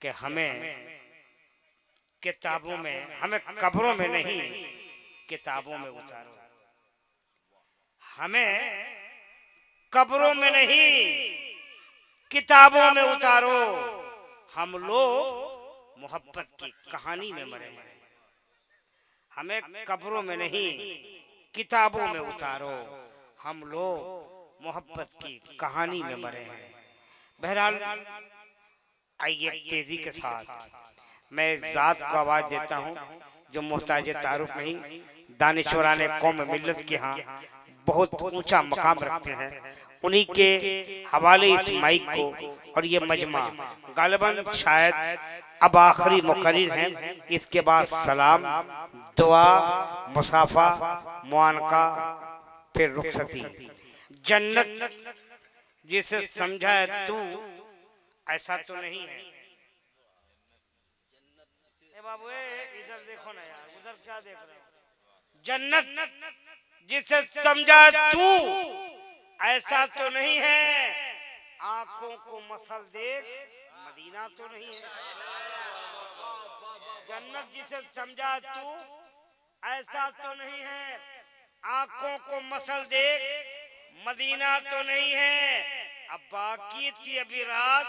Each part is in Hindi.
कि हमें किताबों में, हमें कब्रों में नहीं किताबों में उतारो। हमें कब्रों में नहीं किताबों में उतारो। हम लोग मोहब्बत की कहानी में मरे हैं। हमें कब्रों में नहीं किताबों में उतारो। हम लोग मोहब्बत की कहानी में मरे हैं। बहरहाल आइए तेजी के साथ मैं जात को आवाज देता हूँ जो मोहताज तारुफ नहीं, दानिशवराने कौम मिल्लत के यहाँ बहुत ऊंचा मकाम रखते हैं। उन्हीं के हवाले इस माइक को और ये मजमा गालिबन शायद अब आखिरी मुकर्रिर हैं। इसके बाद सलाम, दुआ, मुसाफा, मुआनका, फिर रुखसती। जन्नत जिसे समझा है तू ऐसा तो नहीं है। ए बाबू इधर देखो ना यार, उधर क्या देख रहे हो? जन्नत जिसे समझा तू ऐसा तो नहीं है। आंखों को मसल देख मदीना तो नहीं है। जन्नत जिसे समझा तू ऐसा तो नहीं है। आंखों को मसल देख मदीना तो नहीं है। अब बाकी थी अभी रात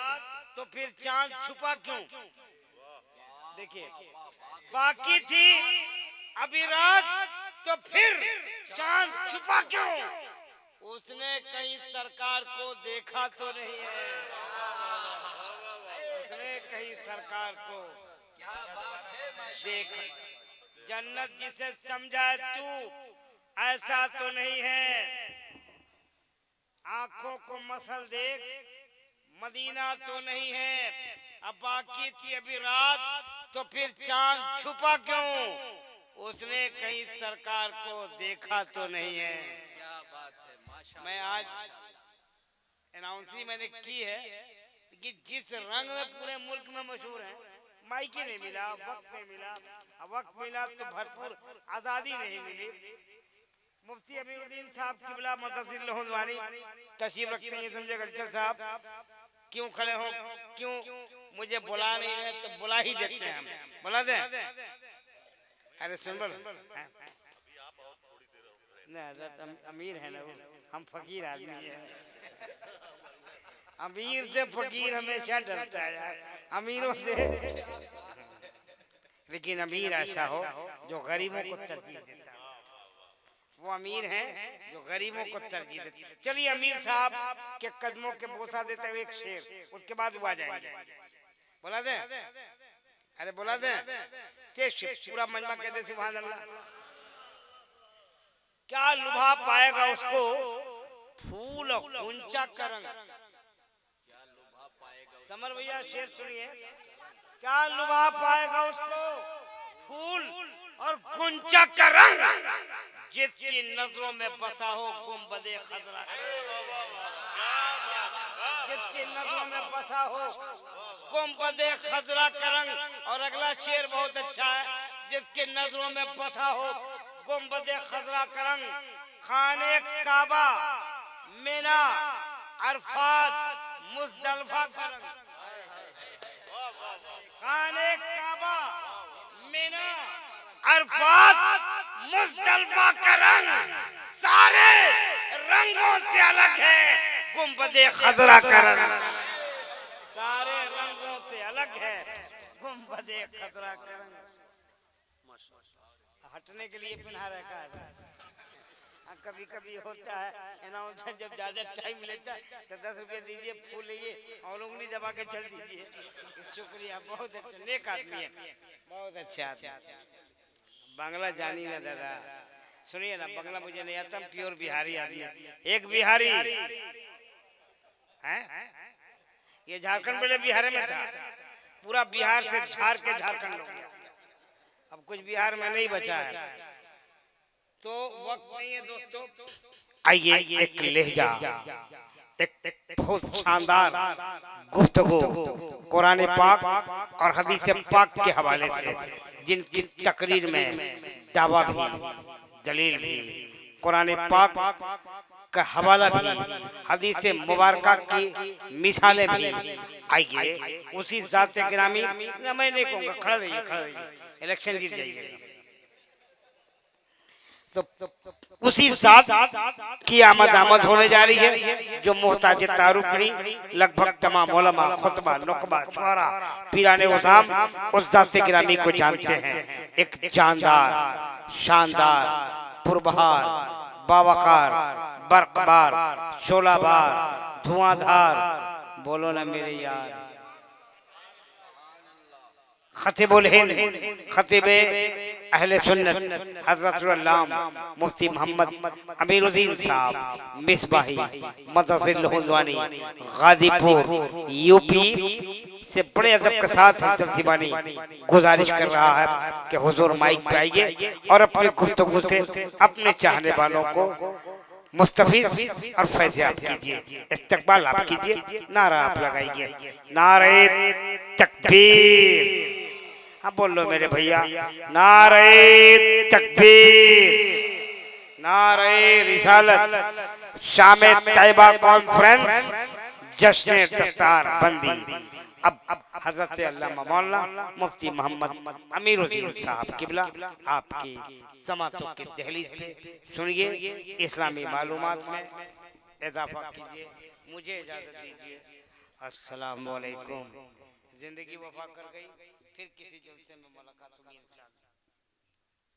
तो फिर चांद छुपा क्यों? देखिए, बाकी थी अभी रात तो फिर चांद छुपा क्यों? उसने कहीं सरकार को देखा तो नहीं है। उसने कहीं सरकार को देखा। जन्नत जिसे समझा तू ऐसा तो नहीं है। आंखों को मसल देख मदीना तो नहीं है। अब बाकी थी अभी रात तो फिर चांद छुपा क्यों? उसने कहीं सरकार को देखा तो नहीं है। क्या बात है। मैं आज अनाउंसिंग मैंने की है कि जिस रंग में पूरे मुल्क में मशहूर है, माइक नहीं मिला, वक्त नहीं मिला। वक्त मिला तो भरपूर आजादी नहीं मिली। मुफ्ती अमीरुद्दीन साहब किबला मुतसिल लहुलवानी तशरीफ रखते हैं। समझे गलचर साहब क्यों खड़े हो, क्यों मुझे बुला नहीं रहे? तो बुला ही देते हैं, हम बुला दें। अरे सुन बोल, अमीर है ना वो, हम फकीर आदमी है। अमीर से फकीर हमेशा डरता है यार, अमीरों से। लेकिन अमीर ऐसा हो जो गरीबों को तरजीह देता है। वो अमीर हैं जो गरीबों को तरजीह देते। चलिए अमीर साहब के कदमों के बोसा देते हुए एक शेर, उसके बाद वो आ जाएंगे। बोला दे, अरे बोला दे, पूरा मजमा कहते सुभान अल्लाह। क्या लुभा पाएगा उसको फूल गुंचा का रंग? समर भैया शेर सुनिए। क्या लुभा पाएगा उसको फूल और गुंचा का रंग? जिसकी नजरों में बसा हो गुंबदे खजरा। जिसकी नजरों में बसा हो गुंबदे खजरा का रंग। और अगला शेर बहुत अच्छा है। जिसकी नजरों में बसा हो गुंबदे खजरा का रंग। खाने काबा, मिना, अरफात, मुज़दलिफा का रंग। खाने काबा, मिना, अरफात, मुज़दलिफा का रंग सारे रंगों से अलग है गुंबदे खजरा का रंग। सारे रंगों से अलग है गुंबदे खजरा का रंग। हटने के लिए पहना रखा है। कभी कभी होता है अनाउंसर जब ज्यादा टाइम लेता है तो 10 रुपये दीजिए, फूल लीजिए और उंगली दबा के चल दीजिए। शुक्रिया, बहुत अच्छा, नेक आदमी है, बहुत अच्छा आदमी। बांग्ला जानी ना दादा, सुनिए ना, बांग्ला मुझे नहीं आता, प्योर बिहारी आदमी है। एक बिहारी है, ये झारखंड पहले बिहार में था, पूरा बिहार से झाड़ के झारखंड हो गया। अब कुछ बिहार में नहीं बचा है, तो वक्त नहीं है दोस्तों। आइए एक लहजा, एक बहुत शानदार गुफ्तगू कुरान पाक और हदीस पाक के हवाले से, जिनकी तकरीर में दावा भी दलील भी कुरान पाक का हवाला भी, हदीस मुबारका की मिसालें भी आइए उसी जात गिरामी। मैं नहीं कहूँगा, खड़ा रहिए, इलेक्शन जीत जाइए। तो उसी जात की आमद होने जा रही है जो मोहताज तारुफ नहीं, लगभग तमाम उलमा, खुतबा, नुकबा, शुआरा, पीराने उज़ाम उस जात गिरामी को जानते हैं। एक जानदार, शानदार, पुरबहार, बावकार, बरकबार, शोलाबार, धुआंधार, बोलो ना मेरे यार, खतीबुल हिंद, खतीबे अहले सुन्नत हज़रतुल अल्लामा मुफ्ती मोहम्मद अमीरुद्दीन साहब मिसबाही मदरसतुल हुलवानी गाजीपुर यूपी से बड़े अदब के साथ हजरत सिबानी गुजारिश कर रहा है कि हुजूर माइक पे आइए और अपनी गुफ्तगू से अपने चाहने वालों को मुस्तफीज और फैज़याब कीजिए, इस्तकबाल आप कीजिए, नारा आप लगाइए, नारे तकबीर। अब बोल लो मेरे भैया, नारे तकबीर, नारे रिसालत, शामे तैयबा कॉन्फ्रेंस, जश्न दस्तार बंदी। अब हजरत अल्लामा मौलाना मुफ्ती मोहम्मद अमीरुद्दीन साहब किबला आपकी समातों की दहलीज पे सुनिए, इस्लामी मालूमात में इजाफा कीजिए। मुझे इजाजत दीजिए, अस्सलाम वालेकुम। जिंदगी वफा कर गई, फिर किसी जलसे में मुलाकात होगी इंशाअल्लाह।